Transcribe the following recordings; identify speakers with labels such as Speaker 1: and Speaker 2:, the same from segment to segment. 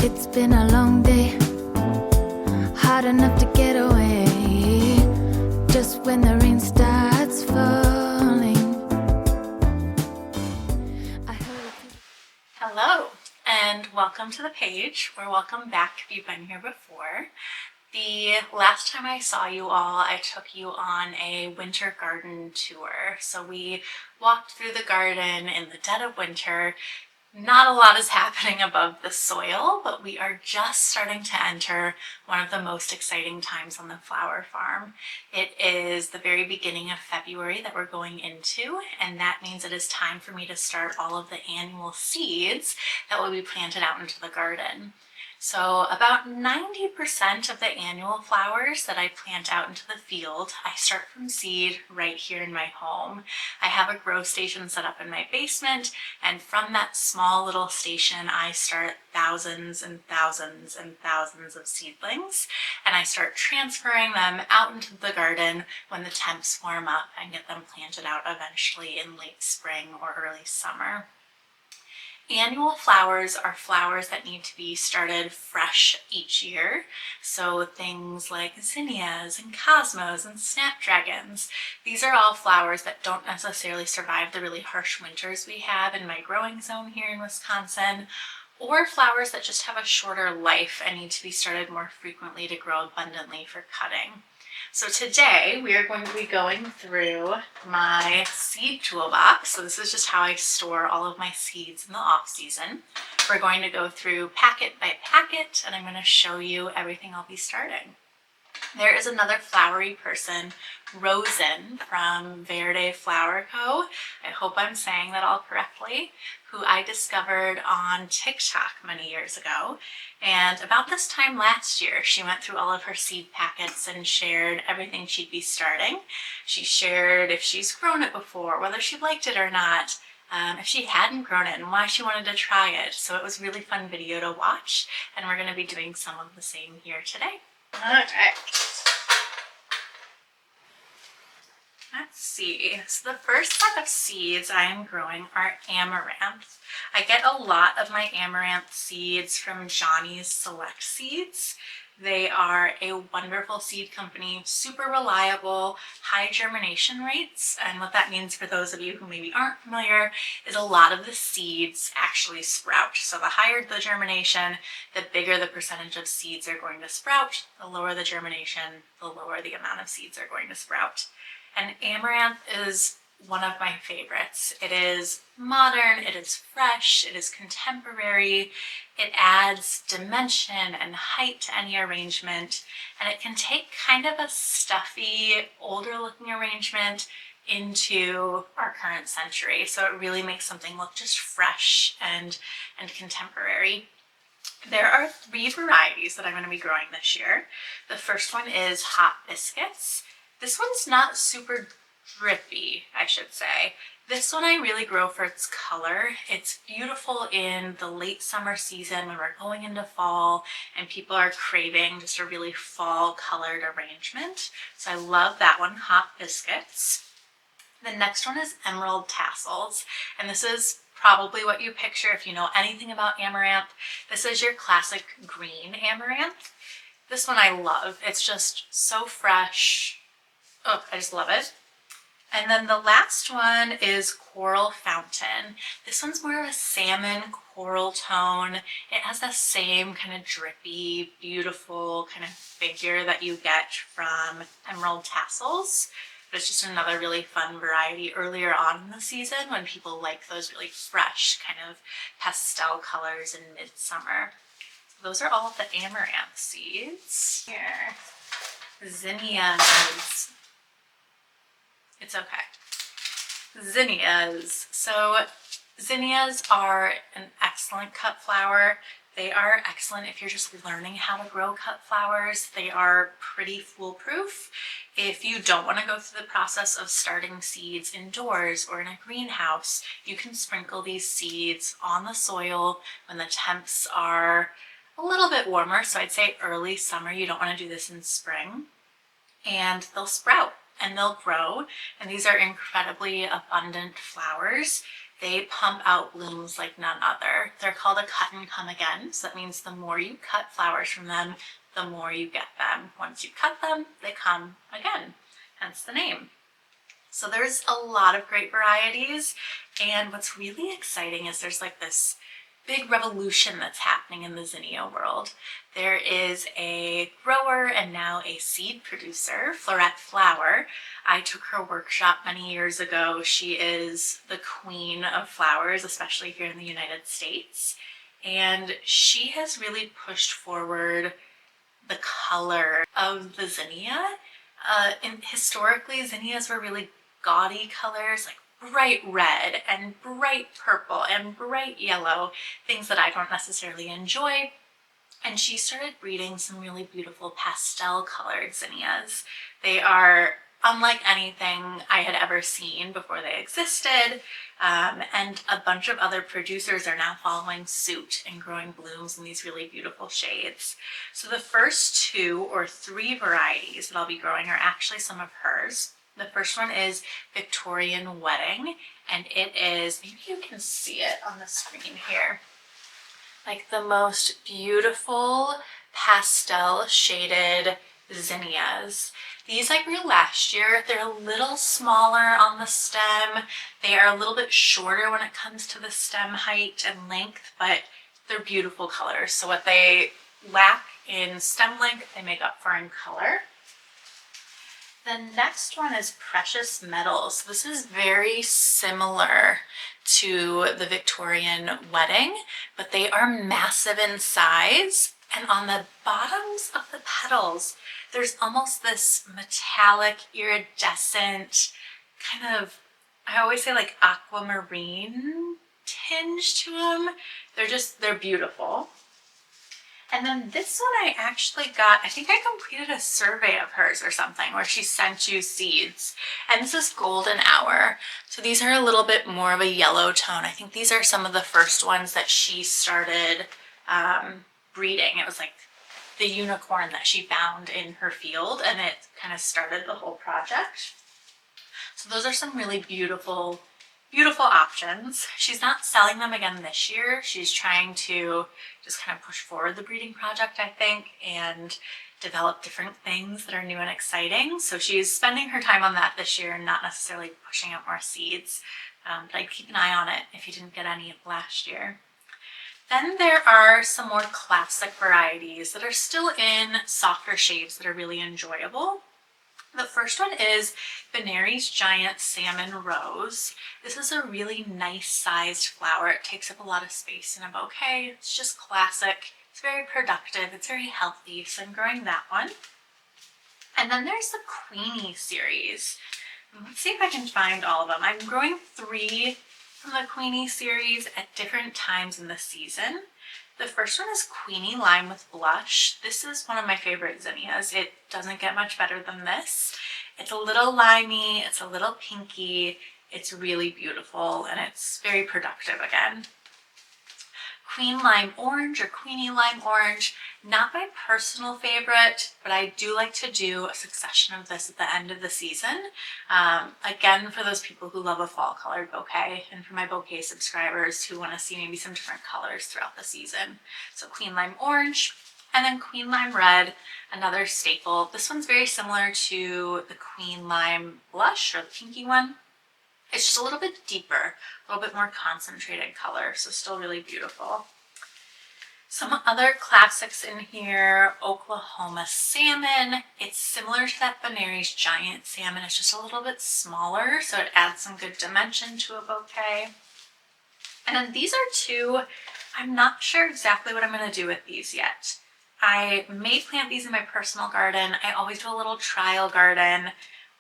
Speaker 1: It's been a long day, hard enough to get away, just when the rain starts falling.
Speaker 2: Hello, and welcome to the page, or welcome back if you've been here before. The last time I saw you all, I took you on a winter garden tour. So we walked through the garden in the dead of winter. Not a lot is happening above the soil, but we are just starting to enter one of the most exciting times on the flower farm. It is the very beginning of February that we're going into, and that means it is time for me to start all of the annual seeds that will be planted out into the garden. So about 90% of the annual flowers that I plant out into the field, I start from seed right here in my home. I have a grow station set up in my basement, and from that small little station, I start thousands and thousands and thousands of seedlings, and I start transferring them out into the garden when the temps warm up and get them planted out eventually in late spring or early summer. Annual flowers are flowers that need to be started fresh each year. So things like zinnias and cosmos and snapdragons. These are all flowers that don't necessarily survive the really harsh winters we have in my growing zone here in Wisconsin, or flowers that just have a shorter life and need to be started more frequently to grow abundantly for cutting. So today we are going to be going through my seed toolbox. So this is just how I store all of my seeds in the off season. We're going to go through packet by packet, and I'm going to show you everything I'll be starting. There is another flowery person, Rosen from Verde Flower Co. I hope I'm saying that all correctly, who I discovered on TikTok many years ago. And about this time last year, she went through all of her seed packets and shared everything she'd be starting. She shared if she's grown it before, whether she liked it or not, if she hadn't grown it and why she wanted to try it. So it was a really fun video to watch, and we're going to be doing some of the same here today. Okay. Let's see. So the first set of seeds I am growing are amaranth. I get a lot of my amaranth seeds from Johnny's Select Seeds. They are a wonderful seed company, super reliable, high germination rates. And what that means for those of you who maybe aren't familiar is a lot of the seeds actually sprout. So the higher the germination, the bigger the percentage of seeds are going to sprout. The lower the germination, the lower the amount of seeds are going to sprout. And amaranth is one of my favorites. It is modern, it is fresh, it is contemporary, it adds dimension and height to any arrangement, and it can take kind of a stuffy, older looking arrangement into our current century. So it really makes something look just fresh and contemporary. There are 3 varieties that I'm going to be growing this year. The first one is Hot Biscuits. This one's not super drippy, I should say. This one I really grow for its color. It's beautiful in the late summer season when we're going into fall and people are craving just a really fall colored arrangement. So I love that one, Hot Biscuits. The next one is Emerald Tassels, and this is probably what you picture if you know anything about amaranth. This is your classic green amaranth. This one I love. It's just so fresh. Oh, I just love it. And then the last one is Coral Fountain. This one's more of a salmon coral tone. It has the same kind of drippy, beautiful kind of figure that you get from Emerald Tassels. But it's just another really fun variety earlier on in the season when people like those really fresh kind of pastel colors in midsummer. So those are all of the amaranth seeds. Here, zinnias. It's okay. Zinnias. So zinnias are an excellent cut flower. They are excellent if you're just learning how to grow cut flowers. They are pretty foolproof. If you don't want to go through the process of starting seeds indoors or in a greenhouse, you can sprinkle these seeds on the soil when the temps are a little bit warmer. So I'd say early summer. You don't want to do this in spring. And they'll sprout and they'll grow. And these are incredibly abundant flowers. they pump out blooms like none other. They're called a cut and come again. So that means the more you cut flowers from them, the more you get them. Once you cut them, they come again, hence the name. So there's a lot of great varieties, and what's really exciting is there's like this big revolution that's happening in the zinnia world. There is a grower and now a seed producer, Floret Flower. I took her workshop many years ago. She is the queen of flowers, especially here in the United States. And she has really pushed forward the color of the zinnia. Historically, zinnias were really gaudy colors, like bright red and bright purple and bright yellow, things that I don't necessarily enjoy. And she started breeding some really beautiful pastel colored zinnias. They are unlike anything I had ever seen before they existed, and a bunch of other producers are now following suit and growing blooms in these really beautiful shades. So the first 2 or 3 varieties that I'll be growing are actually some of hers. The first one is Victorian Wedding, and it is, maybe you can see it on the screen here, like the most beautiful pastel shaded zinnias. These I grew last year. They're a little smaller on the stem. They are a little bit shorter when it comes to the stem height and length, but they're beautiful colors. So what they lack in stem length, they make up for in color. The next one is Precious Metals. This is very similar to the Victorian Wedding, but they are massive in size. And on the bottoms of the petals, there's almost this metallic, iridescent, kind of, I always say like aquamarine tinge to them. They're beautiful. And then this one I actually got, I think I completed a survey of hers or something where she sent you seeds. And this is Golden Hour. So these are a little bit more of a yellow tone. I think these are some of the first ones that she started breeding. It was like the unicorn that she found in her field, and it kind of started the whole project. So those are some really beautiful options. She's not selling them again this year. She's trying to just kind of push forward the breeding project, I think, and develop different things that are new and exciting. So she's spending her time on that this year and not necessarily pushing out more seeds. But I'd keep an eye on it if you didn't get any last year. Then there are some more classic varieties that are still in softer shades that are really enjoyable. The first one is Benary's Giant Salmon Rose. This is a really nice sized flower. It takes up a lot of space in a bouquet. It's just classic. It's very productive. It's very healthy. So I'm growing that one. And then there's the Queenie series. Let's see if I can find all of them. I'm growing 3 from the Queenie series at different times in the season. The first one is Queenie Lime with Blush. This is one of my favorite zinnias. It doesn't get much better than this. It's a little limey, it's a little pinky, it's really beautiful, and it's very productive again. Queen Lime Orange or Queenie Lime Orange, not my personal favorite, but I do like to do a succession of this at the end of the season. Again, for those people who love a fall colored bouquet, and for my bouquet subscribers who want to see maybe some different colors throughout the season. So Queen Lime Orange, and then Queen Lime Red, another staple. This one's very similar to the Queen Lime Blush, or the pinky one. It's just a little bit deeper, a little bit more concentrated color, so still really beautiful. Some other classics in here, Oklahoma Salmon. It's similar to that Benary's Giant Salmon. It's just a little bit smaller, so it adds some good dimension to a bouquet. And then these are 2, I'm not sure exactly what I'm going to do with these yet. I may plant these in my personal garden. I always do a little trial garden,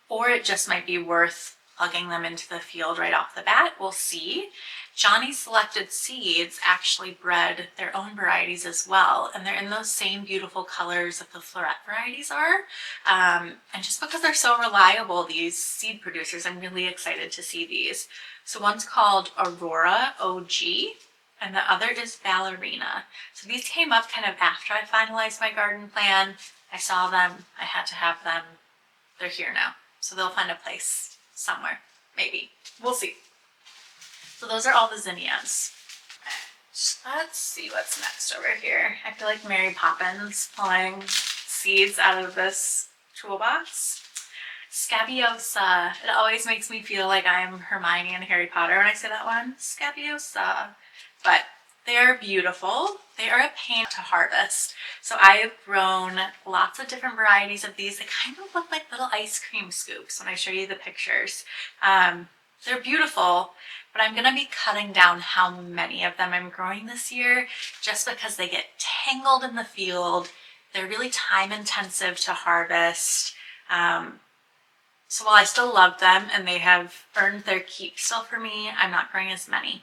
Speaker 2: or it just might be worth plugging them into the field right off the bat. We'll see. Johnny Selected Seeds actually bred their own varieties as well, and they're in those same beautiful colors that the Floret varieties are. And just because they're so reliable, these seed producers, I'm really excited to see these. So one's called Aurora OG, and the other is Ballerina. So these came up kind of after I finalized my garden plan. I saw them, I had to have them. They're here now, so they'll find a place somewhere, maybe. We'll see. So those are all the zinnias. Let's see what's next over here. I feel like Mary Poppins pulling seeds out of this toolbox. Scabiosa. It always makes me feel like I'm Hermione and Harry Potter when I say that one. Scabiosa. But they are beautiful. They are a pain to harvest. So I have grown lots of different varieties of these. They kind of look like little ice cream scoops when I show you the pictures. They're beautiful, but I'm going to be cutting down how many of them I'm growing this year just because they get tangled in the field. They're really time intensive to harvest. So while I still love them and they have earned their keep still for me, I'm not growing as many.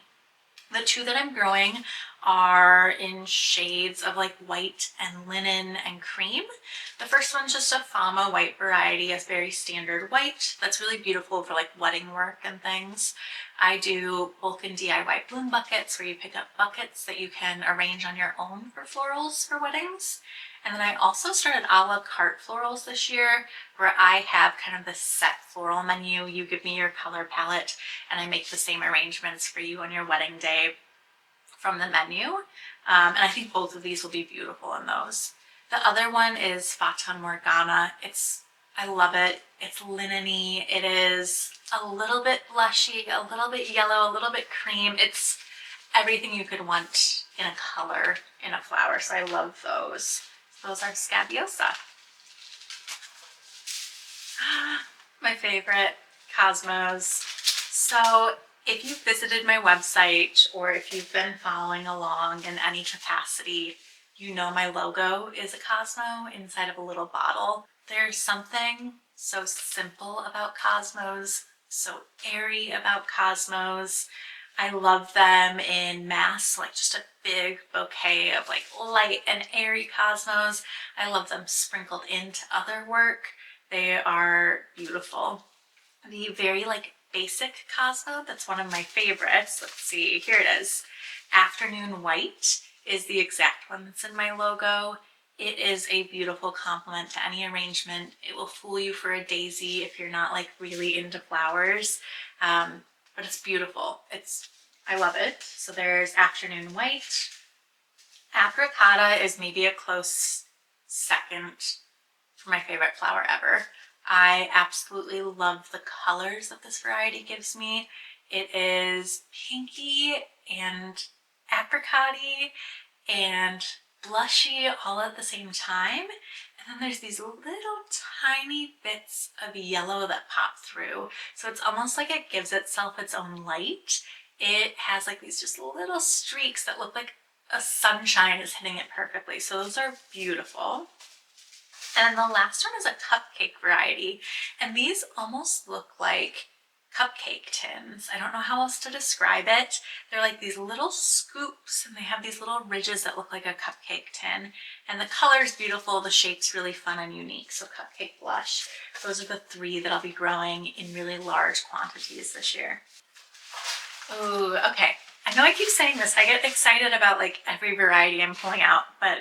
Speaker 2: The two that I'm growing are in shades of like white and linen and cream. The first one's just a Fama white variety, a very standard white. That's really beautiful for like wedding work and things. I do bulk and DIY bloom buckets where you pick up buckets that you can arrange on your own for florals for weddings. And then I also started a la carte florals this year where I have kind of the set floral menu. You give me your color palette and I make the same arrangements for you on your wedding day from the menu. And I think both of these will be beautiful in those. The other one is Fata Morgana. I love it. It's linen-y. It is a little bit blushy, a little bit yellow, a little bit cream. It's everything you could want in a color in a flower. So I love those. Those are Scabiosa. My favorite, Cosmos. So if you've visited my website or if you've been following along in any capacity, you know my logo is a Cosmo inside of a little bottle. There's something so simple about Cosmos, so airy about Cosmos. I love them in mass, like just a big bouquet of like light and airy Cosmos. I love them sprinkled into other work. They are beautiful. The very like basic Cosmo, that's one of my favorites. Let's see, here it is. Afternoon White is the exact one that's in my logo. It is a beautiful complement to any arrangement. It will fool you for a daisy if you're not like really into flowers. But it's beautiful. I love it. So there's Afternoon White. Apricota is maybe a close second for my favorite flower ever. I absolutely love the colors that this variety gives me. It is pinky and apricot-y and blushy all at the same time. And then there's these little tiny bits of yellow that pop through. So it's almost like it gives itself its own light. It has like these just little streaks that look like a sunshine is hitting it perfectly. So those are beautiful. And then the last one is a cupcake variety. And these almost look like cupcake tins. I don't know how else to describe it. They're like these little scoops and they have these little ridges that look like a cupcake tin. And the color's beautiful, the shape's really fun and unique. So Cupcake Blush. Those are the three that I'll be growing in really large quantities this year. Ooh, okay. I know I keep saying this. I get excited about like every variety I'm pulling out, but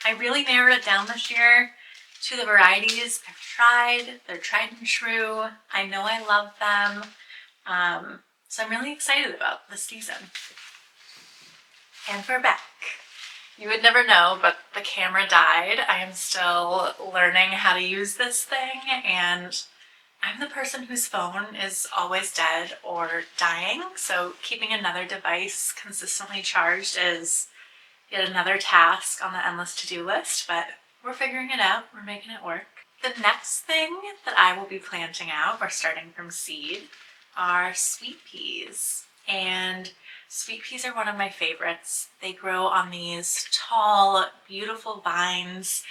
Speaker 2: I really narrowed it down this year to the varieties I've tried. They're tried and true. I know I love them. So I'm really excited about this season. And we're back. You would never know, but the camera died. I am still learning how to use this thing, and I'm the person whose phone is always dead or dying, so keeping another device consistently charged is yet another task on the endless to-do list, but we're figuring it out. We're making it work. The next thing that I will be planting out, or starting from seed, are sweet peas. And sweet peas are one of my favorites. They grow on these tall, beautiful vines.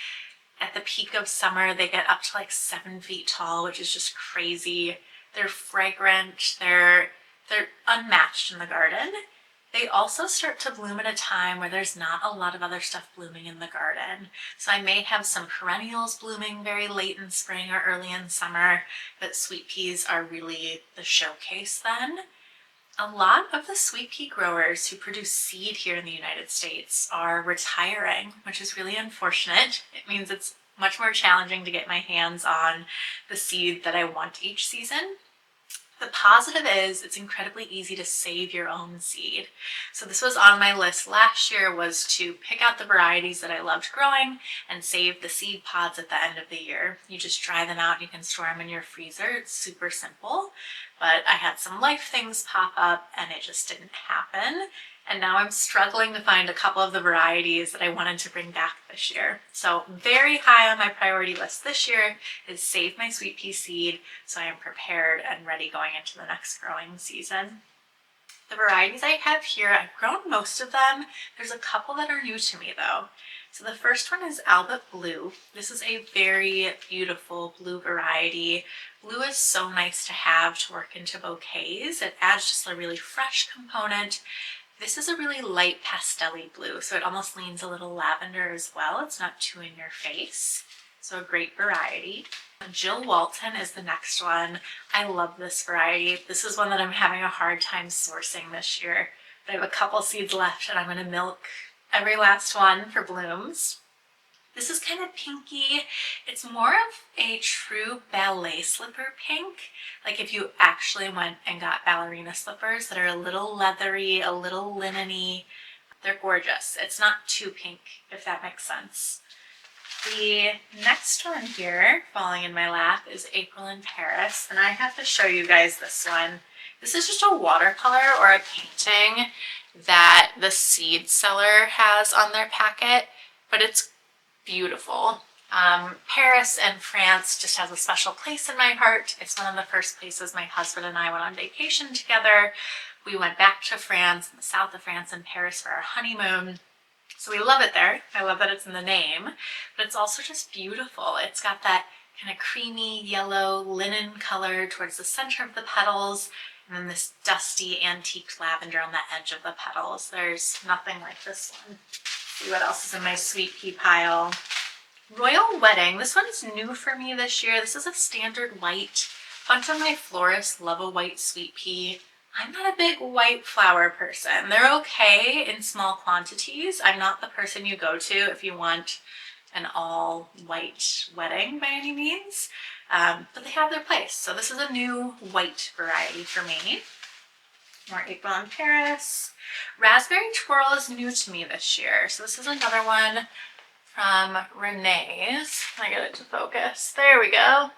Speaker 2: At the peak of summer, they get up to like 7 feet tall, which is just crazy. They're fragrant. They're unmatched in the garden. They also start to bloom at a time where there's not a lot of other stuff blooming in the garden. So I may have some perennials blooming very late in spring or early in summer, but sweet peas are really the showcase then. A lot of the sweet pea growers who produce seed here in the United States are retiring, which is really unfortunate. It means it's much more challenging to get my hands on the seed that I want each season. The positive is it's incredibly easy to save your own seed. So this was on my list last year, was to pick out the varieties that I loved growing and save the seed pods at the end of the year. You just dry them out, you can store them in your freezer. It's super simple, but I had some life things pop up and it just didn't happen. And now I'm struggling to find a couple of the varieties that I wanted to bring back this year. So very high on my priority list this year is save my sweet pea seed so I am prepared and ready going into the next growing season. The varieties I have here, I've grown most of them. There's a couple that are new to me though. So the first one is Albert Blue. This is a very beautiful blue variety. Blue is so nice to have to work into bouquets. It adds just a really fresh component. This is a really light pastel-y blue, so it almost leans a little lavender as well. It's not too in your face, so a great variety. Jill Walton is the next one. I love this variety. This is one that I'm having a hard time sourcing this year. But I have a couple seeds left and I'm going to milk every last one for blooms. This is kind of pinky. It's more of a true ballet slipper pink. Like if you actually went and got ballerina slippers that are a little leathery, a little linen-y. They're gorgeous. It's not too pink, if that makes sense. The next one here, falling in my lap, is April in Paris. And I have to show you guys this one. This is just a watercolor or a painting that the seed seller has on their packet, but it's beautiful. Paris and France just has a special place in my heart. It's one of the first places my husband and I went on vacation together. We went back to France, in the south of France, in Paris for our honeymoon. So we love it there. I love that it's in the name, but it's also just beautiful. It's got that kind of creamy yellow linen color towards the center of the petals, and then this dusty antique lavender on the edge of the petals. There's nothing like this one. See what else is in my sweet pea pile. Royal Wedding. This one's new for me this year. This is a standard white. A bunch of my florists love a white sweet pea. I'm not a big white flower person. They're okay in small quantities. I'm not the person you go to if you want an all white wedding by any means, but they have their place. So this is a new white variety for me. More April in Paris. Raspberry Twirl is new to me this year. So this is another one from Renee's. I get it to focus. There we go.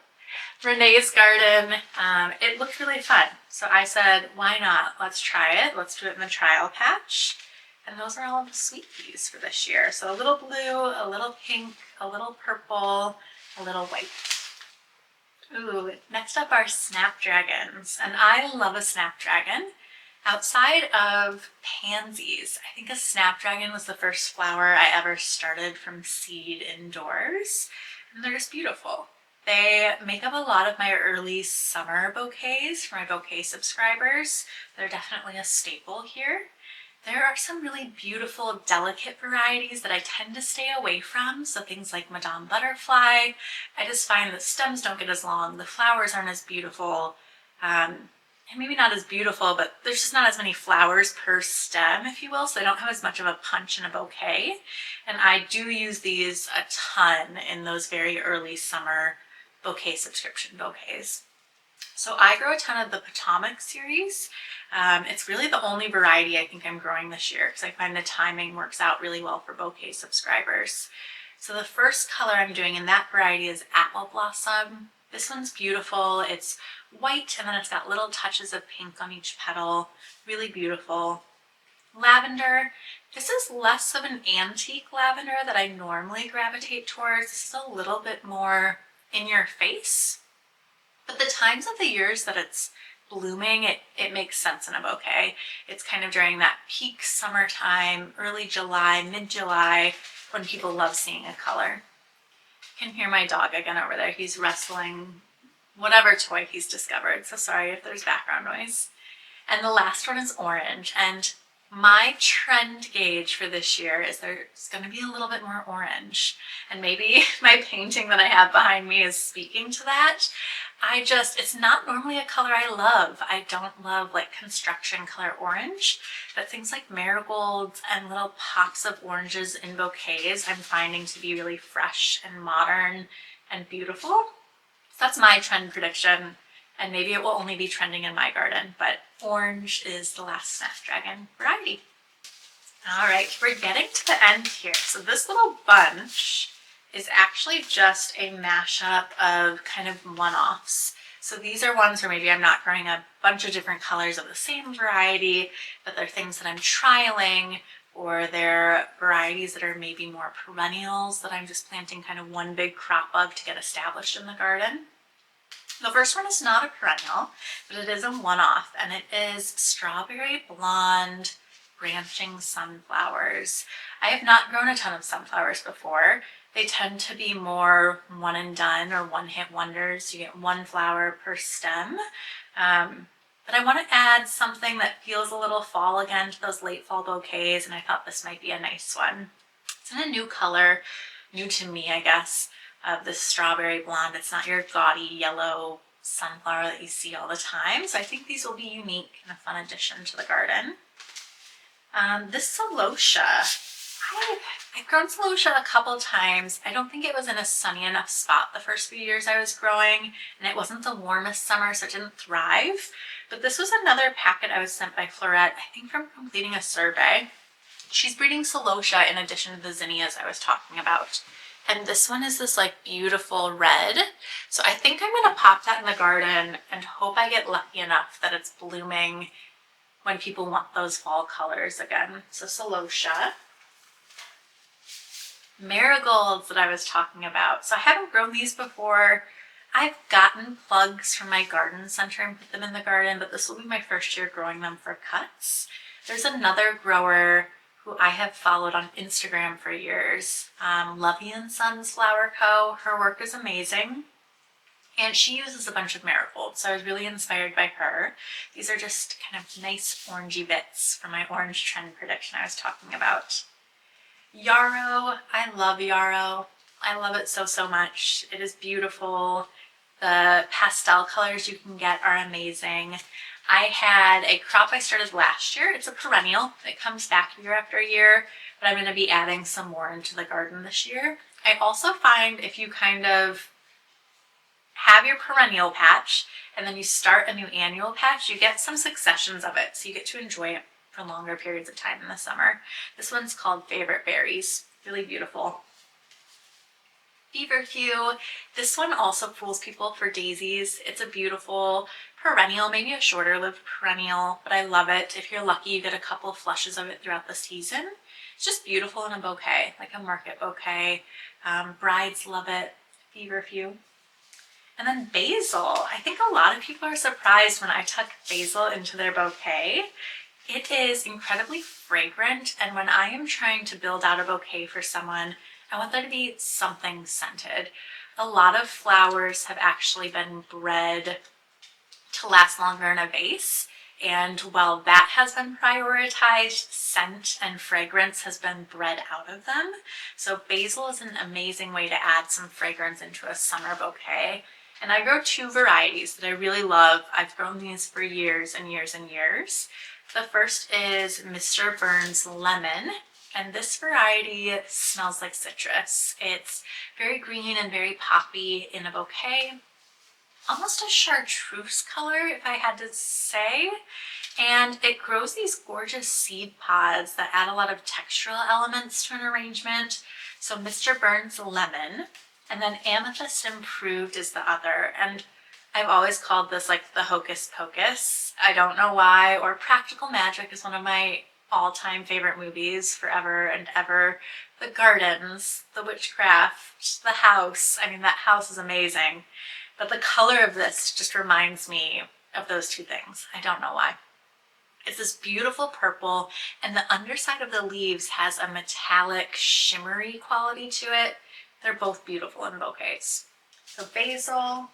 Speaker 2: Renee's garden. It looked really fun. So I said, why not? Let's try it. Let's do it in the trial patch. And those are all of the sweet peas for this year. So a little blue, a little pink, a little purple, a little white. Ooh, next up are Snapdragons. And I love a Snapdragon. Outside of Pansies, I think a Snapdragon was the first flower I ever started from seed indoors. And they're just beautiful. They make up a lot of my early summer bouquets for my bouquet subscribers. They're definitely a staple here. There are some really beautiful, delicate varieties that I tend to stay away from. So things like Madame Butterfly. I just find the stems don't get as long. The flowers aren't as beautiful. And maybe not as beautiful, but there's just not as many flowers per stem, if you will, so they don't have as much of a punch in a bouquet. And I do use these a ton in those very early summer bouquet subscription bouquets. So I grow a ton of the Potomac series. It's really the only variety I think I'm growing this year because I find the timing works out really well for bouquet subscribers. So the first color I'm doing in that variety is Apple Blossom. This one's beautiful. It's white and then it's got little touches of pink on each petal. Really beautiful. Lavender. This is less of an antique lavender that I normally gravitate towards. This is a little bit more in your face. But the times of the years that it's blooming, it makes sense in a bouquet. It's kind of during that peak summertime, early July, mid-July, when people love seeing a color. You can hear my dog again over there. He's wrestling whatever toy he's discovered. So sorry if there's background noise. And the last one is orange. And my trend gauge for this year is there's going to be a little bit more orange. And maybe my painting that I have behind me is speaking to that. It's not normally a color I love. I don't love like construction color orange, but things like marigolds and little pops of oranges in bouquets I'm finding to be really fresh and modern and beautiful. So that's my trend prediction. and maybe it will only be trending in my garden, but orange is the last Snapdragon variety. All right, we're getting to the end here. So this little bunch is actually just a mashup of kind of one-offs. So these are ones where maybe I'm not growing a bunch of different colors of the same variety, but they're things that I'm trialing, or they're varieties that are maybe more perennials that I'm just planting kind of one big crop of to get established in the garden. The first one is not a perennial, but it is a one-off, and it is Strawberry Blonde Branching Sunflowers. I have not grown a ton of sunflowers before. They tend to be more one and done or one-hit wonders. You get one flower per stem. But I want to add something that feels a little fall again to those late fall bouquets, and I thought this might be a nice one. It's in a new color, new to me, I guess, of this Strawberry Blonde. It's not your gaudy yellow sunflower that you see all the time, so I think these will be unique and a fun addition to the garden. This Celosia, I've grown Celosia a couple times. I don't think it was in a sunny enough spot the first few years I was growing, and it wasn't the warmest summer, so it didn't thrive. But this was another packet I was sent by Floret, I think from completing a survey. She's breeding Celosia in addition to the Zinnias I was talking about. And this one is this like beautiful red. So I think I'm gonna pop that in the garden and hope I get lucky enough that it's blooming when people want those fall colors again. So Celosia. Marigolds that I was talking about. So I haven't grown these before. I've gotten plugs from my garden center and put them in the garden, but this will be my first year growing them for cuts. There's another grower who I have followed on Instagram for years, Lovey and Sons Flower Co. Her work is amazing, and she uses a bunch of marigolds, so I was really inspired by her. These are just kind of nice orangey bits from my orange trend prediction I was talking about. Yarrow, I love yarrow. I love it so, so much. It is beautiful. The pastel colors you can get are amazing. I had a crop I started last year. It's a perennial. It comes back year after year, but I'm going to be adding some more into the garden this year. I also find if you kind of have your perennial patch and then you start a new annual patch, you get some successions of it, so you get to enjoy it for longer periods of time in the summer. This one's called Favorite Berries. Really beautiful. Feverfew. This one also fools people for daisies. It's a beautiful perennial, maybe a shorter lived perennial, but I love it. If you're lucky, you get a couple flushes of it throughout the season. It's just beautiful in a bouquet, like a market bouquet. Brides love it. Feverfew. And then basil. I think a lot of people are surprised when I tuck basil into their bouquet. It is incredibly fragrant, and when I am trying to build out a bouquet for someone, I want there to be something scented. A lot of flowers have actually been bred to last longer in a vase, and while that has been prioritized, scent and fragrance has been bred out of them. So basil is an amazing way to add some fragrance into a summer bouquet. And I grow two varieties that I really love. I've grown these for years and years and years. The first is Mr. Burns Lemon, and this variety smells like citrus. It's very green and very poppy in a bouquet, almost a chartreuse color if I had to say, and it grows these gorgeous seed pods that add a lot of textural elements to an arrangement. So Mr. Burns Lemon, and then Amethyst Improved is the other, and I've always called this like the Hocus Pocus. I don't know why, or Practical Magic is one of my all-time favorite movies forever and ever. The gardens, the witchcraft, the house. I mean, that house is amazing. But the color of this just reminds me of those two things. I don't know why. It's this beautiful purple, and the underside of the leaves has a metallic, shimmery quality to it. They're both beautiful in bouquets. So basil.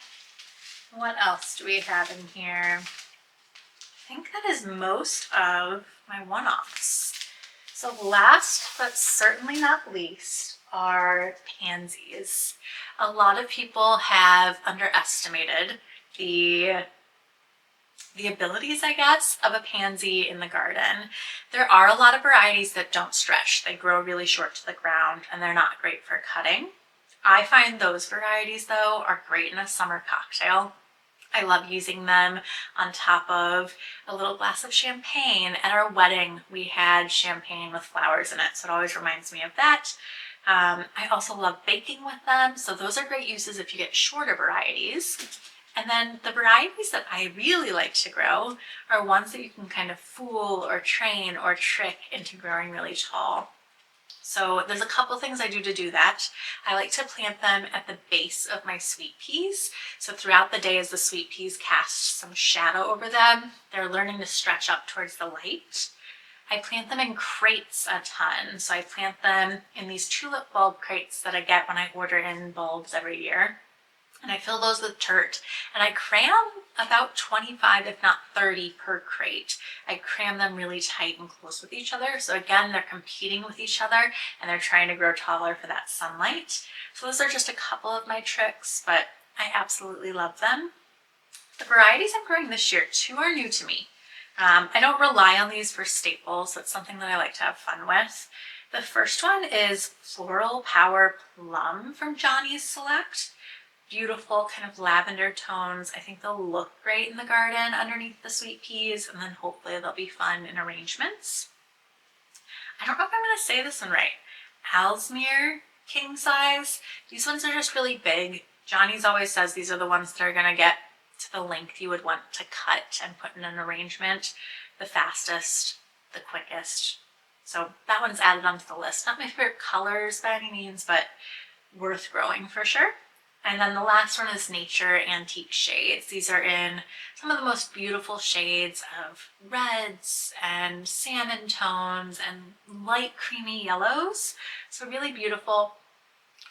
Speaker 2: What else do we have in here? I think that is most of my one-offs. So last but certainly not least are pansies. A lot of people have underestimated the abilities, I guess, of a pansy in the garden. There are a lot of varieties that don't stretch. They grow really short to the ground and they're not great for cutting. I find those varieties, though, are great in a summer cocktail. I love using them on top of a little glass of champagne. At our wedding, we had champagne with flowers in it, so it always reminds me of that. I also love baking with them, so those are great uses if you get shorter varieties. And then the varieties that I really like to grow are ones that you can kind of fool or train or trick into growing really tall. So there's a couple things I do to do that. I like to plant them at the base of my sweet peas. So throughout the day as the sweet peas cast some shadow over them, they're learning to stretch up towards the light. I plant them in crates a ton. So I plant them in these tulip bulb crates that I get when I order in bulbs every year. And I fill those with dirt, and I cram about 25, if not 30 per crate. I cram them really tight and close with each other. So again, they're competing with each other and they're trying to grow taller for that sunlight. So those are just a couple of my tricks, but I absolutely love them. The varieties I'm growing this year, 2 are new to me. I don't rely on these for staples, so it's something that I like to have fun with. The first one is Floral Power Plum from Johnny's Select. Beautiful kind of lavender tones. I think they'll look great in the garden underneath the sweet peas, and then hopefully they'll be fun in arrangements. I don't know if I'm going to say this one right. Ellesmere king size. These ones are just really big. Johnny's always says these are the ones that are going to get to the length you would want to cut and put in an arrangement the fastest, the quickest. So that one's added onto the list. Not my favorite colors by any means, but worth growing for sure. And then the last one is Nature Antique Shades. These are in some of the most beautiful shades of reds and salmon tones and light creamy yellows. So really beautiful.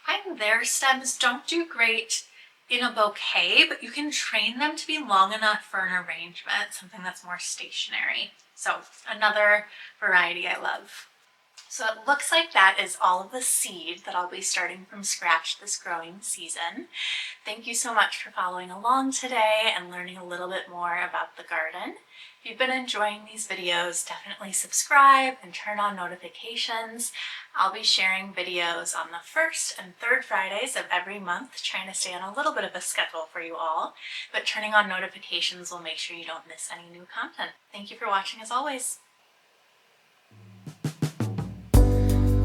Speaker 2: I find their stems don't do great in a bouquet, but you can train them to be long enough for an arrangement, something that's more stationary. So another variety I love. So it looks like that is all of the seed that I'll be starting from scratch this growing season. Thank you so much for following along today and learning a little bit more about the garden. If you've been enjoying these videos, definitely subscribe and turn on notifications. I'll be sharing videos on the 1st and 3rd Fridays of every month, trying to stay on a little bit of a schedule for you all, but turning on notifications will make sure you don't miss any new content. Thank you for watching as always.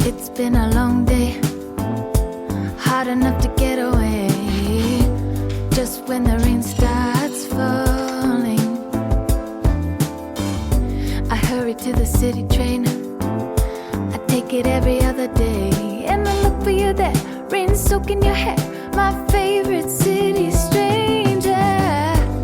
Speaker 1: It's been a long day, hard enough to get away. Just when the rain starts falling, I hurry to the city train. I take it every other day, and I look for you there, rain soaking your hair. My favorite city street.